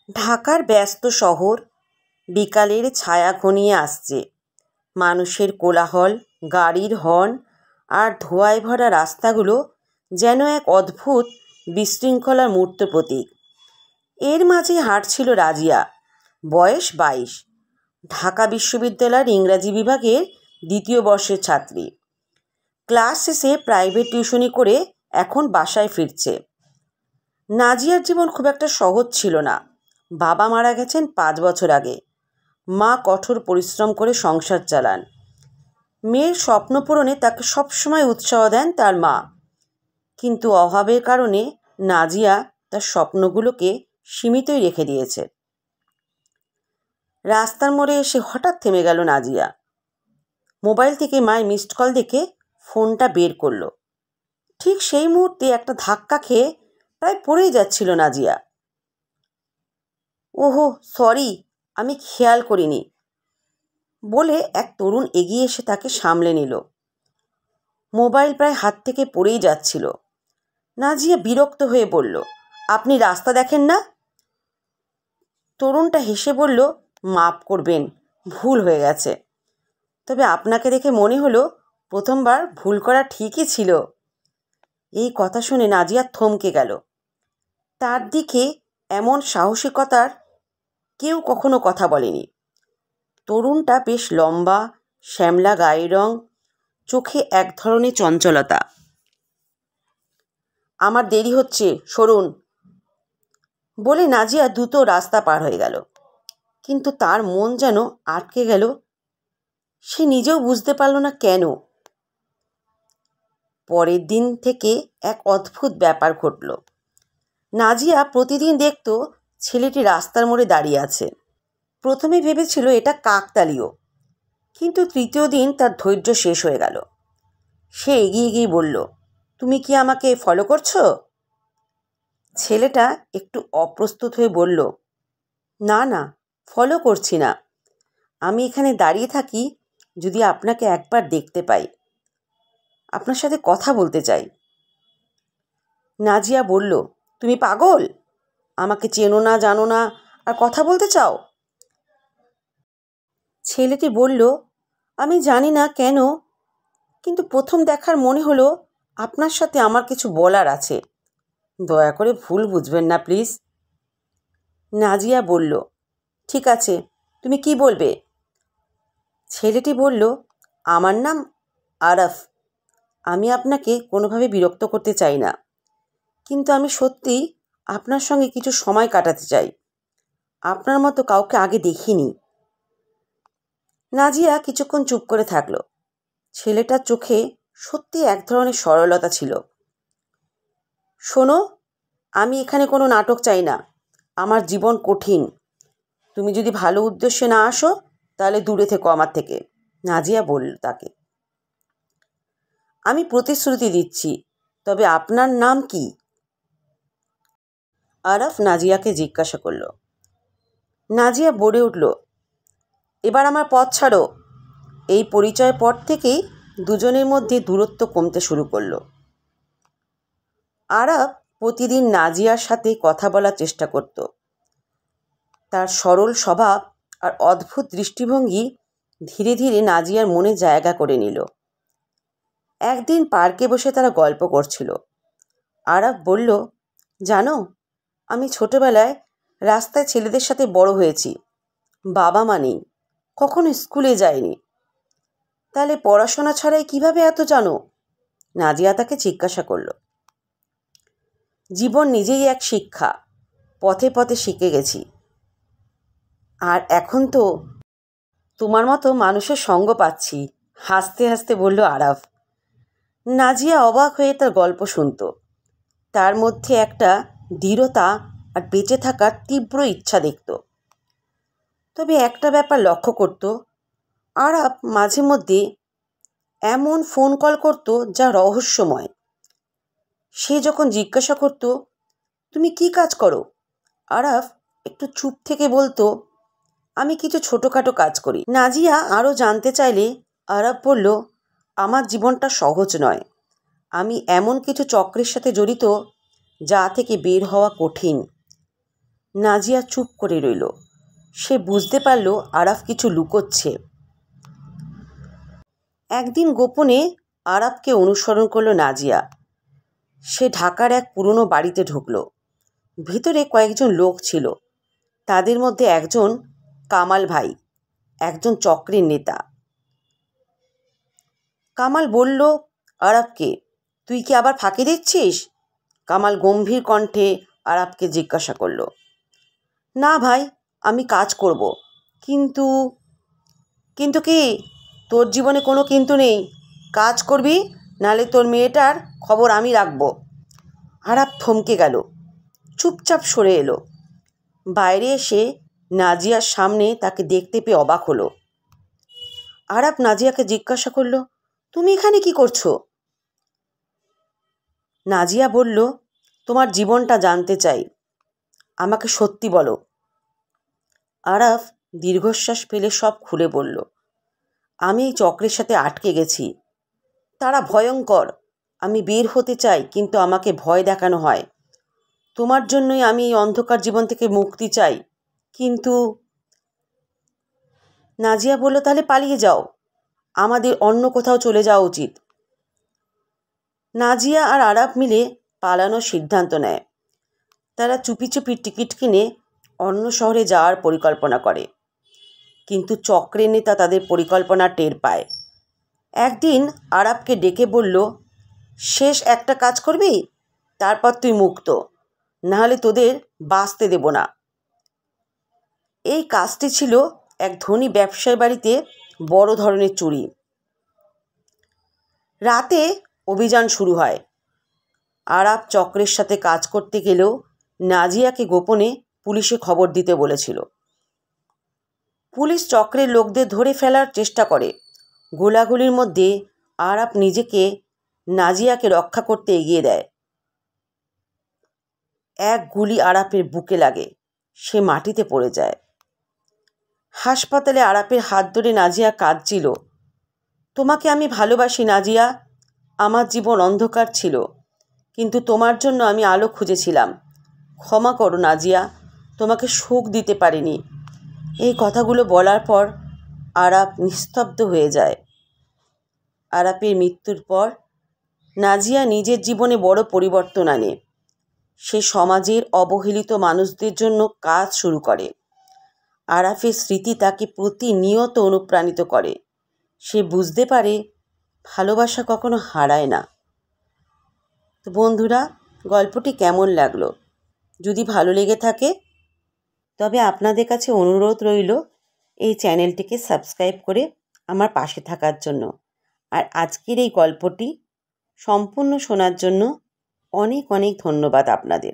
ঢাকার ব্যস্ত শহর, বিকালের ছায়া ঘনিয়ে আসছে। মানুষের কোলাহল, গাড়ির হর্ন আর ধোঁয়ায় ভরা রাস্তাগুলো যেন এক অদ্ভুত বিশৃঙ্খলার মূর্ত প্রতীক। এর মাঝে হাঁটছিল রাজিয়া, বয়স 22, ঢাকা বিশ্ববিদ্যালয়ের ইংরাজি বিভাগের 2য় বর্ষের ছাত্রী। ক্লাস শেষে প্রাইভেট টিউশনি করে এখন বাসায় ফিরছে। নাজিয়ার জীবন খুব একটা সহজ ছিল না। বাবা মারা গেছেন 5 বছর আগে। মা কঠোর পরিশ্রম করে সংসার চালান। মেয়ের স্বপ্ন পূরণে তাকে সবসময় উৎসাহ দেন তার মা। কিন্তু অভাবের কারণে নাজিয়া তার স্বপ্নগুলোকে সীমিতই রেখে দিয়েছে। রাস্তার মোড়ে এসে হঠাৎ থেমে গেল নাজিয়া। মোবাইল থেকে মায়ের মিসড কল দেখে ফোনটা বের করলো। ঠিক সেই মুহূর্তে একটা ধাক্কা খেয়ে প্রায় পড়েই যাচ্ছিল নাজিয়া। ওহো সরি, আমি খেয়াল করিনি বলে এক তরুণ এগিয়ে এসে তাকে সামলে নিল। মোবাইল প্রায় হাত থেকে পড়েই যাচ্ছিল। নাজিয়া বিরক্ত হয়ে বলল, আপনি রাস্তা দেখেন না? তরুণটা হেসে বলল, মাফ করবেন, ভুল হয়ে গেছে। তবে আপনাকে দেখে মনে হলো প্রথমবার ভুল করা ঠিকই ছিল। এই কথা শুনে নাজিয়া থমকে গেল। তার দিকে এমন সাহসিকতার কেউ কখনো কথা বলেনি। তরুণটা বেশ লম্বা, শ্যামলা গায়ের রং, চোখে এক ধরনের চঞ্চলতা। আমার দেরি হচ্ছে, সরুন বলে নাজিয়া দ্রুত রাস্তা পার হয়ে গেল। কিন্তু তার মন যেন আটকে গেল। সে নিজেও বুঝতে পারল না কেন। পরের দিন থেকে এক অদ্ভুত ব্যাপার ঘটল। নাজিয়া প্রতিদিন দেখত ছেলেটি রাস্তার মোড়ে দাঁড়িয়ে আছে। প্রথমে ভেবেছিল এটা কাকতালীয়, কিন্তু তৃতীয় দিন তার ধৈর্য শেষ হয়ে গেল। সে এগিয়ে গিয়ে বলল, তুমি কি আমাকে ফলো করছো? ছেলেটা একটু অপ্রস্তুত হয়ে বলল, না না, ফলো করছি না। আমি এখানে দাঁড়িয়ে থাকি যদি আপনাকে একবার দেখতে পাই। আপনার সাথে কথা বলতে চাই। নাজিয়া বলল, তুমি পাগল? আমাকে চেনো না, জানো না, আর কথা বলতে চাও? ছেলেটি বলল, আমি জানি না কেন, কিন্তু প্রথম দেখার মনে হলো আপনার সাথে আমার কিছু বলার আছে। দয়া করে ভুল বুঝবেন না প্লিজ। নাজিয়া বলল, ঠিক আছে, তুমি কি বলবে? ছেলেটি বলল, আমার নাম আরাফ। আমি আপনাকে কোনোভাবে বিরক্ত করতে চাই না, কিন্তু আমি সত্যি আপনার সঙ্গে কিছু সময় কাটাতে চাই। আপনার মতো কাউকে আগে দেখিনি। নাজিয়া কিছুক্ষণ চুপ করে থাকলো। ছেলেটার চোখে সত্যি এক ধরনের সরলতা ছিল। শোনো, আমি এখানে কোনো নাটক চাই না। আমার জীবন কঠিন। তুমি যদি ভালো উদ্দেশ্যে না আসো তাহলে দূরে থেকো আমার থেকে। নাজিয়া বলল তাকে। আমি প্রতিশ্রুতি দিচ্ছি, তবে আপনার নাম কি? আরাফ নাজিয়াকে জিজ্ঞাসা করল। নাজিয়া বলে উঠল, এবার আমার পথ ছাড়ো। এই পরিচয়ের পর থেকেই দুজনের মধ্যে দূরত্ব কমতে শুরু করলো। আরাফ প্রতিদিন নাজিয়ার সাথে কথা বলার চেষ্টা করত। তার সরল স্বভাব আর অদ্ভুত দৃষ্টিভঙ্গি ধীরে ধীরে নাজিয়ার মনে জায়গা করে নিল। একদিন পার্কে বসে তারা গল্প করছিল। আরাফ বলল, জানো, আমি ছোটবেলায় রাস্তায় ছেলেদের সাথে বড় হয়েছি। বাবা মা নেই, কখনো স্কুলে যায়নি। তাহলে পড়াশোনা ছাড়াই কিভাবে এত জানো? নাজিয়া তাকে জিজ্ঞাসা করল। জীবন নিজেই এক শিক্ষা, পথে পথে শিখে গেছি। আর এখন তো তোমার মতো মানুষের সঙ্গ পাচ্ছি, হাসতে হাসতে বলল আরাফ। নাজিয়া অবাক হয়ে তার গল্প শুনত। তার মধ্যে একটা দৃঢ়তা আর বেঁচে থাকার তীব্র ইচ্ছা দেখত। তবে একটা ব্যাপার লক্ষ্য করত, আরাফ মাঝে মধ্যে এমন ফোন কল করত যা রহস্যময়। সে যখন জিজ্ঞাসা করত, তুমি কি কাজ করো, আরাফ একটু চুপ থেকে বলতো, আমি কিছু ছোটোখাটো কাজ করি। নাজিয়া আরও জানতে চাইলে আরাফ বলল, আমার জীবনটা সহজ নয়। আমি এমন কিছু চক্রের সাথে জড়িত যা থেকে বের হওয়া কঠিন। নাজিয়া চুপ করে রইল। সে বুঝতে পারল আরাফ কিছু লুকোচ্ছে। একদিন গোপনে আরাফকে অনুসরণ করল নাজিয়া। সে ঢাকার এক পুরনো বাড়িতে ঢুকল। ভিতরে কয়েকজন লোক ছিল। তাদের মধ্যে একজন কামাল ভাই, একজন চক্রের নেতা। কামাল বলল আরাফকে, তুই কি আবার ফাঁকি দিচ্ছিস? কামাল গম্ভীর কণ্ঠে আরাফকে জিজ্ঞাসা করল। না ভাই, আমি কাজ করব। কিন্তু কিন্তু কি? তোর জীবনে কোনো কিন্তু নেই। কাজ করবি, নালে তোর মেয়েটার খবর আমি রাখব। আরাফ থমকে গেল, চুপচাপ সরে এলো। বাইরে এসে নাজিয়ার সামনে তাকে দেখতে পেয়ে অবাক হলো। আরাফ নাজিয়াকে জিজ্ঞাসা করল, তুমি এখানে কি করছো? নাজিয়া বলল, তোমার জীবনটা জানতে চাই, আমাকে সত্যি বলো। আরাফ দীর্ঘশ্বাস ফেলে সব খুলে বলল, আমি এই চক্রের সাথে আটকে গেছি। তারা ভয়ঙ্কর। আমি বের হতে চাই, কিন্তু আমাকে ভয় দেখানো হয়। তোমার জন্যই আমি এই অন্ধকার জীবন থেকে মুক্তি চাই। কিন্তু নাজিয়া বলল, তাহলে পালিয়ে যাও, আমাদের অন্য কোথাও চলে যাওয়া উচিত। নাজিয়া আর আরাফ মিলে পালানোর সিদ্ধান্ত নেয়। তারা চুপি চুপি টিকিট কিনে অন্য শহরে যাওয়ার পরিকল্পনা করে। কিন্তু চক্রের নেতা তাদের পরিকল্পনা টের পায়। একদিন আরাফকে ডেকে বলল, শেষ একটা কাজ করবি, তারপর তুই মুক্ত, নাহলে তোদের বাঁচতে দেব না। এই কাজটি ছিল এক ধনী ব্যবসায়ী বাড়িতে বড় ধরনের চুরি। রাতে অভিযান শুরু হয়। আরাফ চক্রের সাথে কাজ করতে গেলেও নাজিয়াকে গোপনে পুলিশে খবর দিতে বলেছিল। পুলিশ চক্রের লোকদের ধরে ফেলার চেষ্টা করে। গোলাগুলির মধ্যে আরাফ নিজেকে নাজিয়াকে রক্ষা করতে এগিয়ে দেয়। এক গুলি আরাফের বুকে লাগে, সে মাটিতে পড়ে যায়। হাসপাতালে আরাফের হাত ধরে নাজিয়া কাঁদছিল। তোমাকে আমি ভালোবাসি নাজিয়া, আমার জীবন অন্ধকার ছিল, কিন্তু তোমার জন্য আমি আলো খুঁজেছিলাম। ক্ষমা করো নাজিয়া, তোমাকে সুখ দিতে পারিনি। এই কথাগুলো বলার পর আরাফ নিস্তব্ধ হয়ে যায়। আরাফের মৃত্যুর পর নাজিয়া নিজের জীবনে বড় পরিবর্তন আনে। সে সমাজের অবহেলিত মানুষদের জন্য কাজ শুরু করে। আরাফের স্মৃতি তাকে প্রতিনিয়ত অনুপ্রাণিত করে। সে বুঝতে পারে ভালোবাসা কখনো হারায় না। তো বন্ধুরা, গল্পটি কেমন লাগলো? যদি ভালো লেগে থাকে তবে আপনাদের কাছে অনুরোধ রইল এই চ্যানেলটিকে সাবস্ক্রাইব করে আমার পাশে থাকার জন্য। আর আজকের এই গল্পটি সম্পূর্ণ শোনার জন্য অনেক অনেক ধন্যবাদ আপনাদের।